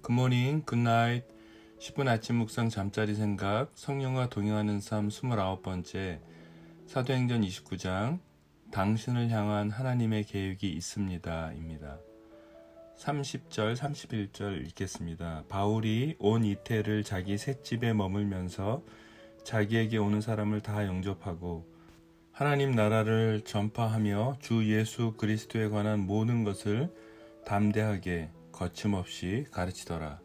굿모닝, 굿나잇. 10분 아침 묵상 잠자리 생각 성령과 동행하는 삶 29번째 사도행전 29장 당신을 향한 하나님의 계획이 있습니다 입니다. 30절 31절 읽겠습니다. 바울이 온 이태를 자기 셋집에 머물면서 자기에게 오는 사람을 다 영접하고 하나님 나라를 전파하며 주 예수 그리스도에 관한 모든 것을 담대하게 거침없이 가르치더라.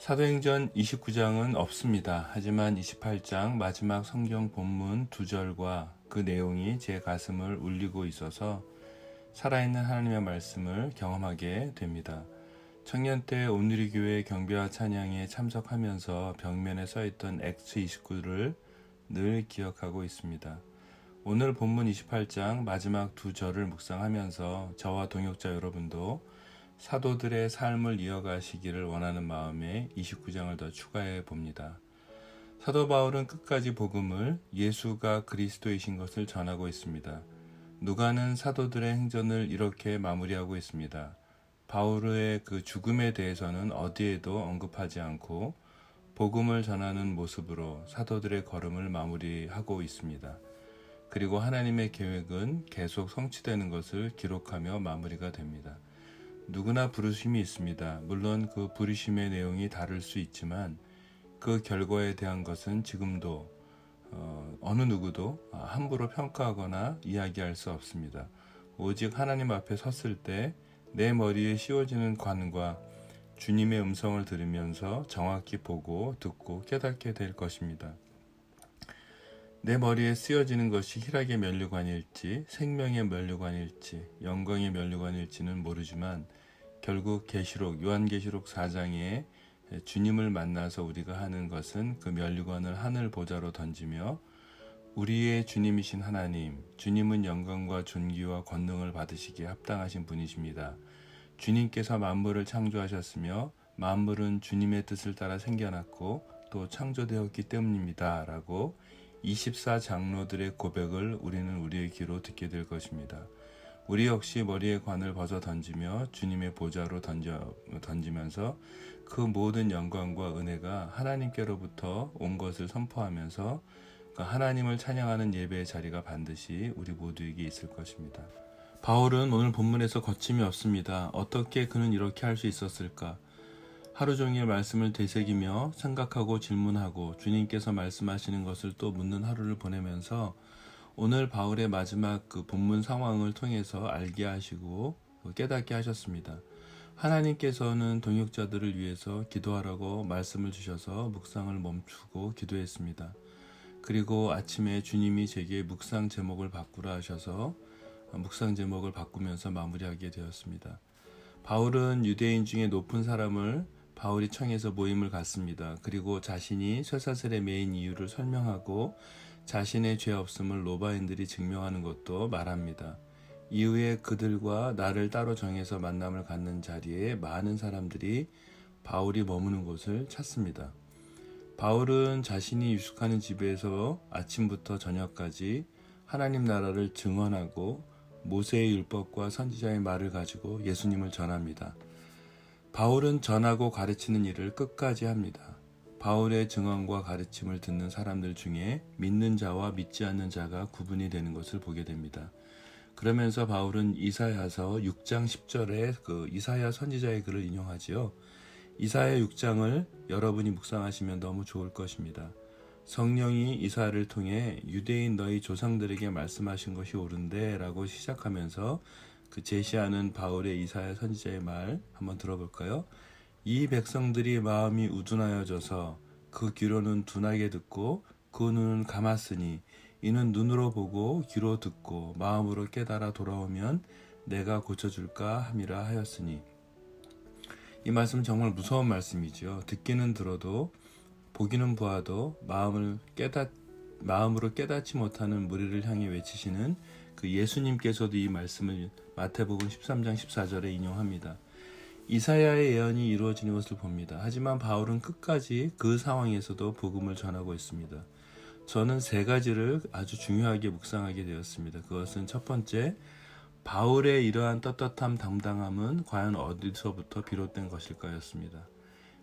사도행전 29장은 없습니다. 하지만 28장 마지막 성경 본문 2절과 그 내용이 제 가슴을 울리고 있어서 살아있는 하나님의 말씀을 경험하게 됩니다. 청년 때 온누리교회 경배와 찬양에 참석하면서 벽면에 써있던 엑스 29를 늘 기억하고 있습니다. 오늘 본문 28장 마지막 2절을 묵상하면서 저와 동역자 여러분도 사도들의 삶을 이어가시기를 원하는 마음에 29장을 더 추가해 봅니다. 사도 바울은 끝까지 복음을 예수가 그리스도이신 것을 전하고 있습니다. 누가는 사도들의 행전을 이렇게 마무리하고 있습니다. 바울의 그 죽음에 대해서는 어디에도 언급하지 않고 복음을 전하는 모습으로 사도들의 걸음을 마무리하고 있습니다. 그리고 하나님의 계획은 계속 성취되는 것을 기록하며 마무리가 됩니다. 누구나 부르심이 있습니다. 물론 그 부르심의 내용이 다를 수 있지만 그 결과에 대한 것은 지금도 어느 누구도 함부로 평가하거나 이야기할 수 없습니다. 오직 하나님 앞에 섰을 때 내 머리에 씌워지는 관과 주님의 음성을 들으면서 정확히 보고 듣고 깨닫게 될 것입니다. 내 머리에 쓰여지는 것이 희락의 면류관일지 생명의 면류관일지 영광의 면류관일지는 모르지만 결국 요한계시록 4장에 주님을 만나서 우리가 하는 것은 그 면류관을 하늘 보좌로 던지며 우리의 주님이신 하나님, 주님은 영광과 존귀와 권능을 받으시기에 합당하신 분이십니다. 주님께서 만물을 창조하셨으며 만물은 주님의 뜻을 따라 생겨났고 또 창조되었기 때문입니다. 라고 24장로들의 고백을 우리는 우리의 귀로 듣게 될 것입니다. 우리 역시 머리에 관을 벗어 던지며 주님의 보좌로 던지면서 그 모든 영광과 은혜가 하나님께로부터 온 것을 선포하면서 하나님을 찬양하는 예배의 자리가 반드시 우리 모두에게 있을 것입니다. 바울은 오늘 본문에서 거침이 없습니다. 어떻게 그는 이렇게 할 수 있었을까? 하루 종일 말씀을 되새기며 생각하고 질문하고 주님께서 말씀하시는 것을 또 묻는 하루를 보내면서 오늘 바울의 마지막 그 본문 상황을 통해서 알게 하시고 깨닫게 하셨습니다. 하나님께서는 동역자들을 위해서 기도하라고 말씀을 주셔서 묵상을 멈추고 기도했습니다. 그리고 아침에 주님이 제게 묵상 제목을 바꾸라 하셔서 묵상 제목을 바꾸면서 마무리하게 되었습니다. 바울은 유대인 중에 높은 사람을 바울이 청해서 모임을 갖습니다. 그리고 자신이 쇠사슬에 매인 이유를 설명하고 자신의 죄 없음을 로마인들이 증명하는 것도 말합니다. 이후에 그들과 나를 따로 정해서 만남을 갖는 자리에 많은 사람들이 바울이 머무는 곳을 찾습니다. 바울은 자신이 유숙하는 집에서 아침부터 저녁까지 하나님 나라를 증언하고 모세의 율법과 선지자의 말을 가지고 예수님을 전합니다. 바울은 전하고 가르치는 일을 끝까지 합니다. 바울의 증언과 가르침을 듣는 사람들 중에 믿는 자와 믿지 않는 자가 구분이 되는 것을 보게 됩니다. 그러면서 바울은 이사야서 6장 10절에 그 이사야 선지자의 글을 인용하지요. 이사야 6장을 여러분이 묵상하시면 너무 좋을 것입니다. 성령이 이사야를 통해 유대인 너희 조상들에게 말씀하신 것이 옳은데 라고 시작하면서 그 제시하는 바울의 이사야 선지자의 말 한번 들어볼까요? 이 백성들이 마음이 우둔하여져서 그 귀로는 둔하게 듣고 그 눈은 감았으니 이는 눈으로 보고 귀로 듣고 마음으로 깨달아 돌아오면 내가 고쳐줄까 함이라 하였으니. 이 말씀은 정말 무서운 말씀이죠. 듣기는 들어도 보기는 보아도 마음으로 깨닫지 못하는 무리를 향해 외치시는 그 예수님께서도 이 말씀을 마태복음 13장 14절에 인용합니다. 이사야의 예언이 이루어지는 것을 봅니다. 하지만 바울은 끝까지 그 상황에서도 복음을 전하고 있습니다. 저는 세 가지를 아주 중요하게 묵상하게 되었습니다. 그것은 첫 번째, 바울의 이러한 떳떳함 당당함은 과연 어디서부터 비롯된 것일까였습니다.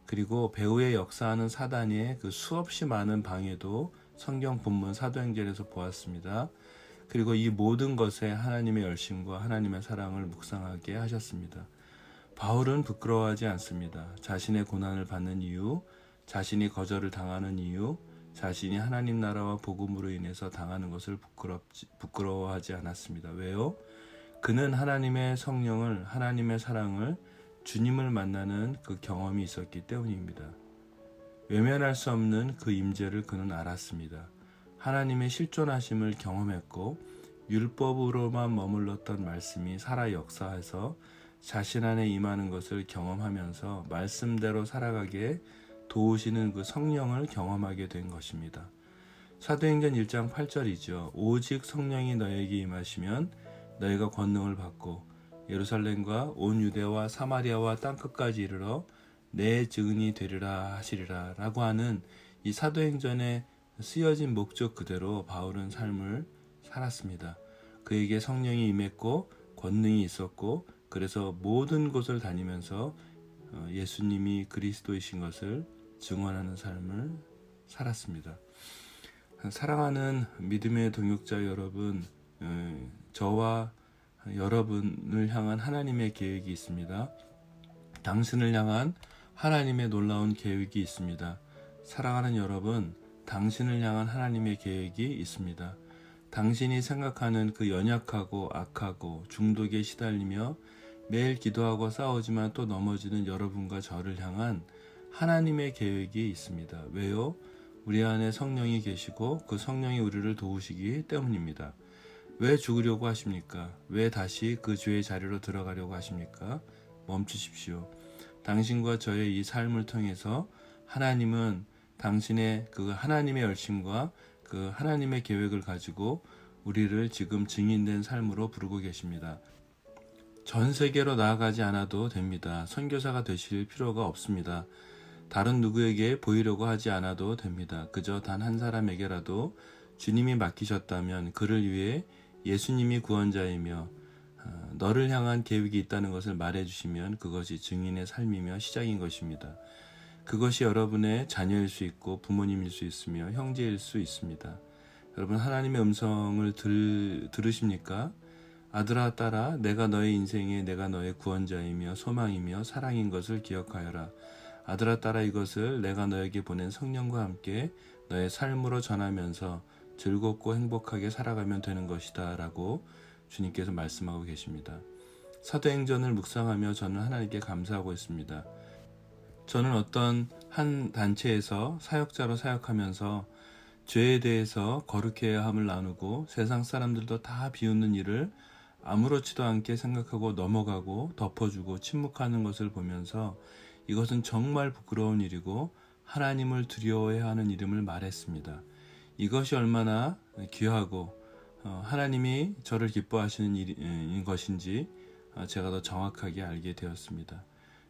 그리고 배후에 역사하는 사단의 그 수없이 많은 방해도 성경 본문 사도행전에서 보았습니다. 그리고 이 모든 것에 하나님의 열심과 하나님의 사랑을 묵상하게 하셨습니다. 바울은 부끄러워하지 않습니다. 자신의 고난을 받는 이유, 자신이 거절을 당하는 이유, 자신이 하나님 나라와 복음으로 인해서 당하는 것을 부끄러워하지 않았습니다. 왜요? 그는 하나님의 성령을, 하나님의 사랑을, 주님을 만나는 그 경험이 있었기 때문입니다. 외면할 수 없는 그 임재를 그는 알았습니다. 하나님의 실존하심을 경험했고 율법으로만 머물렀던 말씀이 살아 역사해서 자신 안에 임하는 것을 경험하면서 말씀대로 살아가게 도우시는 그 성령을 경험하게 된 것입니다. 사도행전 1장 8절이죠. 오직 성령이 너에게 임하시면 너희가 권능을 받고 예루살렘과 온 유대와 사마리아와 땅끝까지 이르러 내 증인이 되리라 하시리라 라고 하는 이 사도행전에 쓰여진 목적 그대로 바울은 삶을 살았습니다. 그에게 성령이 임했고 권능이 있었고 그래서 모든 곳을 다니면서 예수님이 그리스도이신 것을 증언하는 삶을 살았습니다. 사랑하는 믿음의 동역자 여러분, 저와 여러분을 향한 하나님의 계획이 있습니다. 당신을 향한 하나님의 놀라운 계획이 있습니다. 사랑하는 여러분, 당신을 향한 하나님의 계획이 있습니다. 당신이 생각하는 그 연약하고 악하고 중독에 시달리며 매일 기도하고 싸우지만 또 넘어지는 여러분과 저를 향한 하나님의 계획이 있습니다. 왜요? 우리 안에 성령이 계시고 그 성령이 우리를 도우시기 때문입니다. 왜 죽으려고 하십니까? 왜 다시 그 죄의 자리로 들어가려고 하십니까? 멈추십시오. 당신과 저의 이 삶을 통해서 하나님은 당신의 그 하나님의 열심과 그 하나님의 계획을 가지고 우리를 지금 증인된 삶으로 부르고 계십니다. 전 세계로 나아가지 않아도 됩니다. 선교사가 되실 필요가 없습니다. 다른 누구에게 보이려고 하지 않아도 됩니다. 그저 단 한 사람에게라도 주님이 맡기셨다면 그를 위해 예수님이 구원자이며 너를 향한 계획이 있다는 것을 말해주시면 그것이 증인의 삶이며 시작인 것입니다. 그것이 여러분의 자녀일 수 있고 부모님일 수 있으며 형제일 수 있습니다. 여러분 하나님의 음성을 들으십니까? 아들아 딸아 내가 너의 인생에 내가 너의 구원자이며 소망이며 사랑인 것을 기억하여라. 아들아 딸아 이것을 내가 너에게 보낸 성령과 함께 너의 삶으로 전하면서 즐겁고 행복하게 살아가면 되는 것이다 라고 주님께서 말씀하고 계십니다. 사도행전을 묵상하며 저는 하나님께 감사하고 있습니다. 저는 어떤 한 단체에서 사역자로 사역하면서 죄에 대해서 거룩해야 함을 나누고 세상 사람들도 다 비웃는 일을 아무렇지도 않게 생각하고 넘어가고 덮어주고 침묵하는 것을 보면서 이것은 정말 부끄러운 일이고 하나님을 두려워해야 하는 일임을 말했습니다. 이것이 얼마나 귀하고 하나님이 저를 기뻐하시는 일인 것인지 제가 더 정확하게 알게 되었습니다.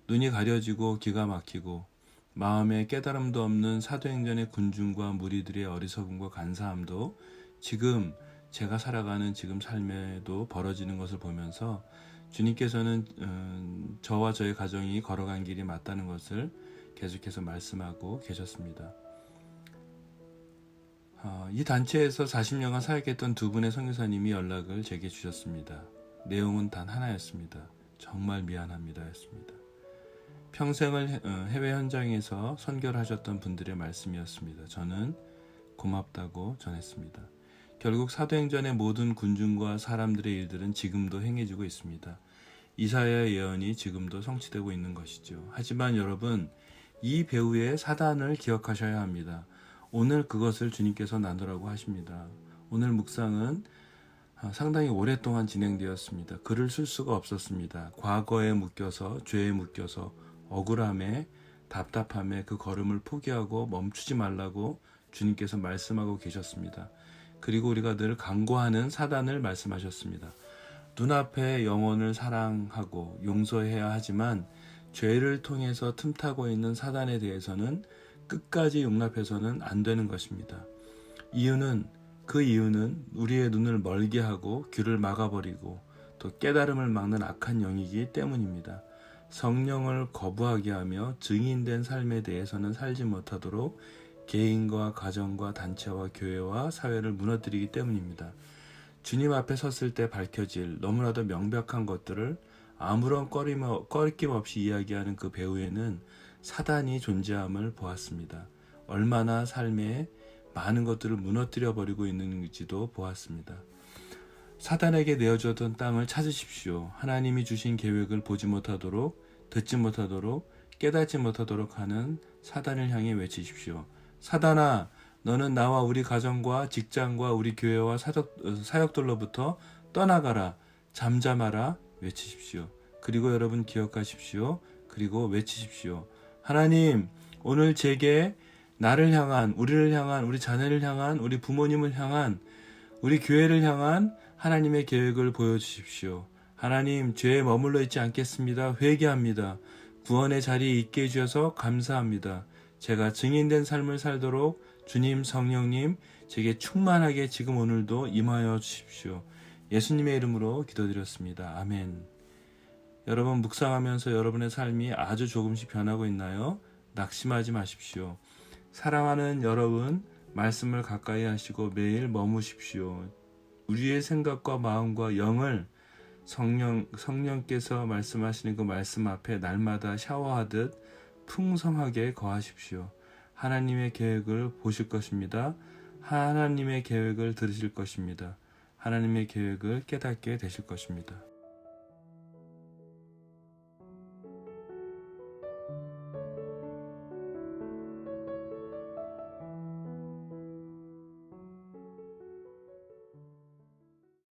눈이 가려지고 기가 막히고 마음에 깨달음도 없는 사도행전의 군중과 무리들의 어리석음과 간사함도 지금 제가 살아가는 지금 삶에도 벌어지는 것을 보면서 주님께서는 저와 저의 가정이 걸어간 길이 맞다는 것을 계속해서 말씀하고 계셨습니다. 이 단체에서 40년간 사역했던 두 분의 선교사님이 연락을 제게 주셨습니다. 내용은 단 하나였습니다. 정말 미안합니다 였습니다. 평생을 해외 현장에서 선교를 하셨던 분들의 말씀이었습니다. 저는 고맙다고 전했습니다. 결국 사도행전의 모든 군중과 사람들의 일들은 지금도 행해지고 있습니다. 이사야의 예언이 지금도 성취되고 있는 것이죠. 하지만 여러분, 이 배후의 사단을 기억하셔야 합니다. 오늘 그것을 주님께서 나누라고 하십니다. 오늘 묵상은 상당히 오랫동안 진행되었습니다. 글을 쓸 수가 없었습니다. 과거에 묶여서, 죄에 묶여서, 억울함에, 답답함에 그 걸음을 포기하고 멈추지 말라고 주님께서 말씀하고 계셨습니다. 그리고 우리가 늘 강구하는 사단을 말씀하셨습니다. 눈앞에 영혼을 사랑하고 용서해야 하지만 죄를 통해서 틈타고 있는 사단에 대해서는 끝까지 용납해서는 안 되는 것입니다. 그 이유는 우리의 눈을 멀게 하고 귀를 막아버리고 또 깨달음을 막는 악한 영이기 때문입니다. 성령을 거부하게 하며 증인된 삶에 대해서는 살지 못하도록 개인과 가정과 단체와 교회와 사회를 무너뜨리기 때문입니다. 주님 앞에 섰을 때 밝혀질 너무나도 명백한 것들을 아무런 꺼리낌 없이 이야기하는 그 배후에는 사단이 존재함을 보았습니다. 얼마나 삶에 많은 것들을 무너뜨려 버리고 있는지도 보았습니다. 사단에게 내어주었던 땅을 찾으십시오. 하나님이 주신 계획을 보지 못하도록, 듣지 못하도록, 깨닫지 못하도록 하는 사단을 향해 외치십시오. 사단아, 너는 나와 우리 가정과 직장과 우리 교회와 사역들로부터 떠나가라, 잠잠하라 외치십시오. 그리고 여러분 기억하십시오. 그리고 외치십시오. 하나님, 오늘 제게 나를 향한, 우리를 향한, 우리 자녀를 향한, 우리 부모님을 향한, 우리 교회를 향한 하나님의 계획을 보여주십시오. 하나님, 죄에 머물러 있지 않겠습니다. 회개합니다. 구원의 자리에 있게 해주셔서 감사합니다. 제가 증인된 삶을 살도록 주님, 성령님, 제게 충만하게 지금 오늘도 임하여 주십시오. 예수님의 이름으로 기도드렸습니다. 아멘. 여러분 묵상하면서 여러분의 삶이 아주 조금씩 변하고 있나요? 낙심하지 마십시오. 사랑하는 여러분, 말씀을 가까이 하시고 매일 머무십시오. 우리의 생각과 마음과 영을 성령께서 말씀하시는 그 말씀 앞에 날마다 샤워하듯 풍성하게 거하십시오. 하나님의 계획을 보실 것입니다. 하나님의 계획을 들으실 것입니다. 하나님의 계획을 깨닫게 되실 것입니다.